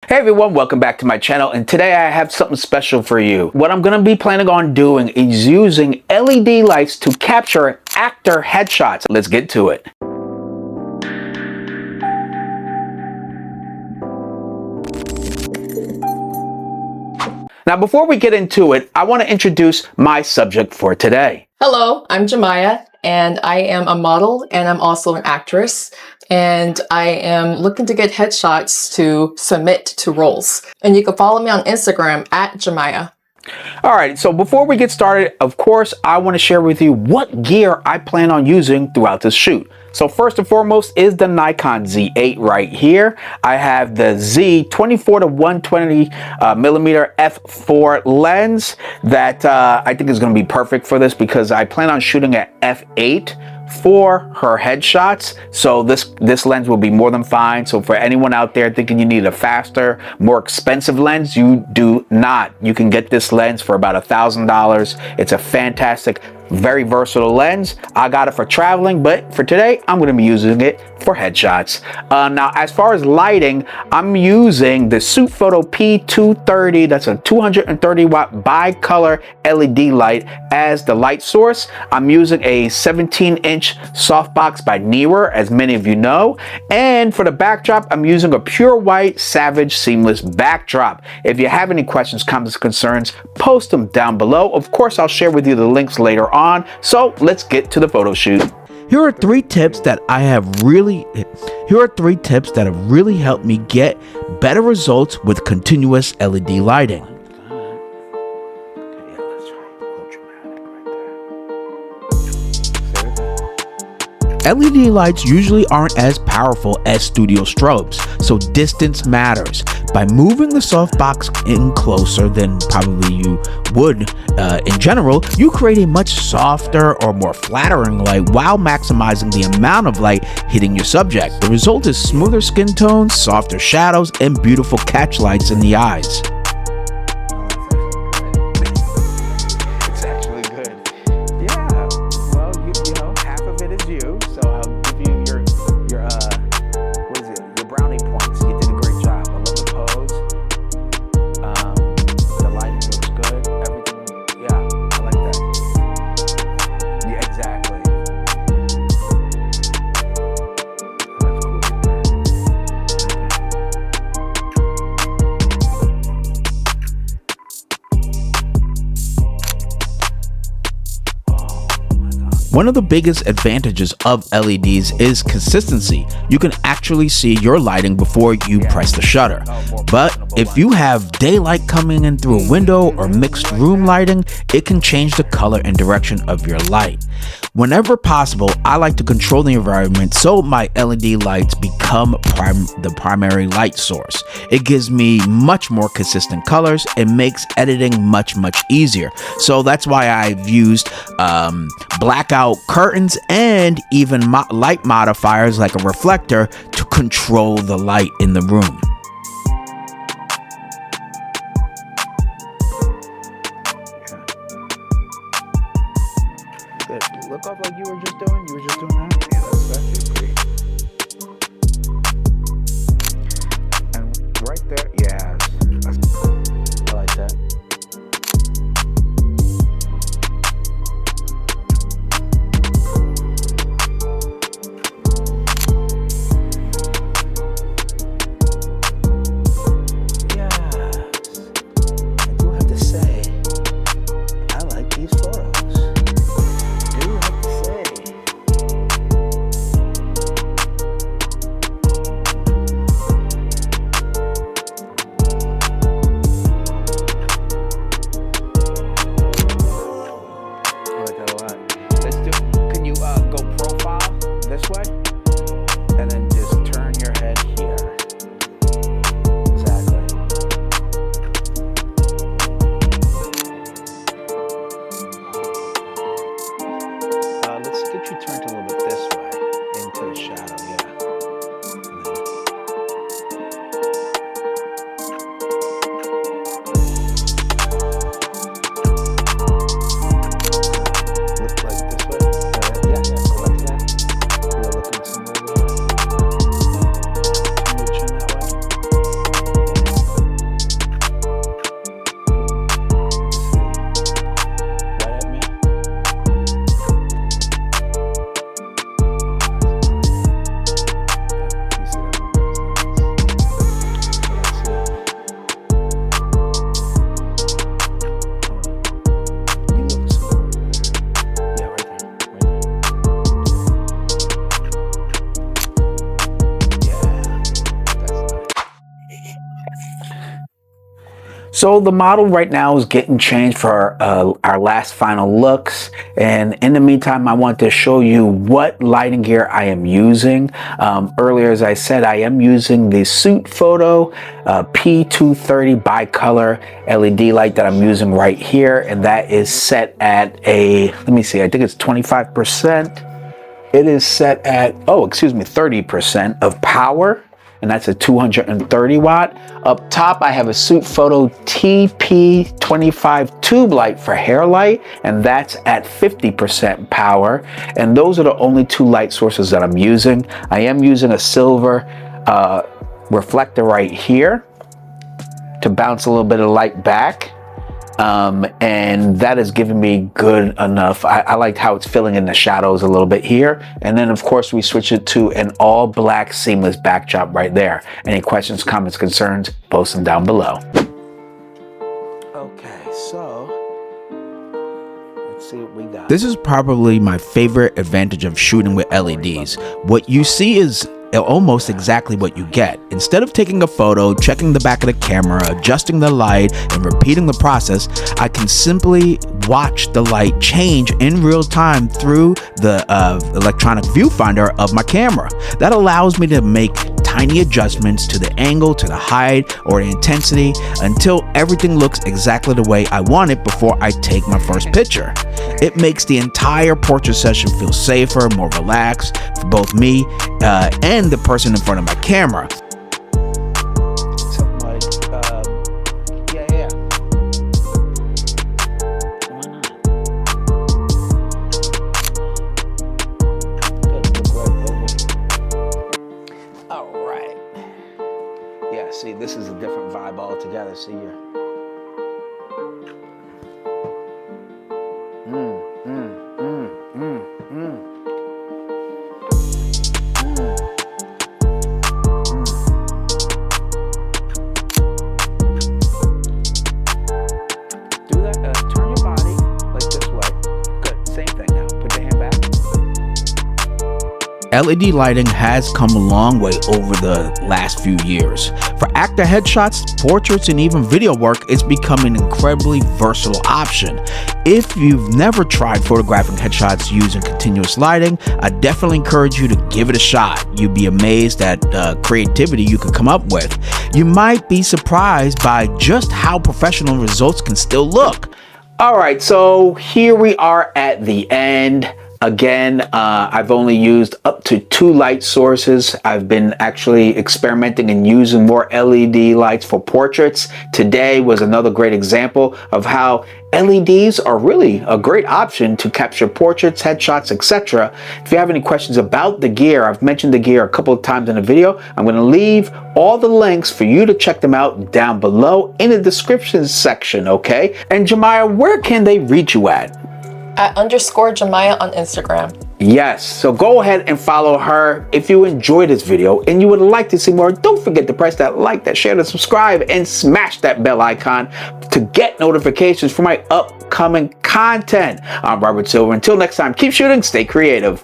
Hey everyone, welcome back to my channel, and today I have something special for you. What I'm going to be planning on doing is using LED lights to capture actor headshots. Let's get to it. Now before we get into it, I want to introduce my subject for today. Hello, I'm Jemiah, and I am a model and I'm also an actress. And I am looking to get headshots to submit to roles. And you can follow me on Instagram at Jemiah. All right, so before we get started, of course, I want to share with you what gear I plan on using throughout this shoot. So first and foremost is the Nikon Z8 right here. I have the Z24 to 120 millimeter f.4 lens that I think is going to be perfect for this because I plan on shooting at f8 for her headshots. So this lens will be more than fine. So for anyone out there thinking you need a faster, more expensive lens, you do not. You can get this lens for about $1,000. It's a fantastic, very versatile lens. I got it for traveling, but for today, I'm going to be using it for headshots. Now, as far as lighting, I'm using the Sutefoto P230. That's a 230 watt bi-color LED light as the light source. I'm using a 17-inch softbox by Neewer, as many of you know. And for the backdrop, I'm using a pure white Savage seamless backdrop. If you have any questions, comments, concerns, post them down below. Of course, I'll share with you the links later on. So let's get to the photo shoot. Here are three tips that have really helped me get better results with continuous LED lighting. LED lights usually aren't as powerful as studio strobes, so distance matters. By moving the softbox in closer than probably you would in general, you create a much softer or more flattering light while maximizing the amount of light hitting your subject. The result is smoother skin tones, softer shadows, and beautiful catch lights in the eyes. One of the biggest advantages of LEDs is consistency. You can actually see your lighting before you press the shutter. But if you have daylight coming in through a window or mixed room lighting, it can change the color and direction of your light. Whenever possible, I like to control the environment so my LED lights become the primary light source. It gives me much more consistent colors and makes editing much easier. So that's why I've used blackout curtains and even light modifiers like a reflector to control the light in the room. Look up like you were just doing. You were just doing that. Yeah, that's actually pretty. And right there, yeah, I like that. So the model right now is getting changed for our last final looks, and in the meantime I want to show you what lighting gear I am using. Earlier, as I said, I am using the Sutefoto P230 bicolor LED light that I'm using right here, and that is set at a, let me see, I think it's 25%. It is set at, 30% of power, and that's a 230 watt. Up top, I have a Sutefoto TP25 tube light for hair light, and that's at 50% power. And those are the only two light sources that I'm using. I am using a silver reflector right here to bounce a little bit of light back. And that is giving me good enough. I like how it's filling in the shadows a little bit here. And then of course we switch it to an all black seamless backdrop right there. Any questions, comments, concerns, post them down below. Okay, so let's see what we got. This is probably my favorite advantage of shooting with LEDs. What you see is almost exactly what you get. Instead of taking a photo, checking the back of the camera, adjusting the light, and repeating the process, I can simply watch the light change in real time through the electronic viewfinder of my camera. That allows me to make tiny adjustments to the angle, to the height, or the intensity until everything looks exactly the way I want it before I take my first picture. It makes the entire portrait session feel safer, more relaxed for both me and the person in front of my camera. Something like, yeah. Why not? Good, look right over. All right. Yeah, see, this is a different vibe altogether. See here. Turn your body like this way. Good, same thing now. Put your hand back. LED lighting has come a long way over the last few years. For actor headshots, portraits, and even video work, it's become an incredibly versatile option. If you've never tried photographing headshots using continuous lighting, I definitely encourage you to give it a shot. You'd be amazed at creativity you could come up with. You might be surprised by just how professional results can still look. All right, so here we are at the end. Again, I've only used up to 2 light sources. I've been actually experimenting and using more LED lights for portraits. Today was another great example of how LEDs are really a great option to capture portraits, headshots, etc. If you have any questions about the gear, I've mentioned the gear a couple of times in the video. I'm going to leave all the links for you to check them out down below in the description section, okay? And Jemiah, where can they reach you at? At _Jemiah on Instagram. Yes, so go ahead and follow her. If you enjoyed this video and you would like to see more, don't forget to press that like, that share, that subscribe, and smash that bell icon to get notifications for my upcoming content. I'm Robert Silver. Until next time, keep shooting, stay creative.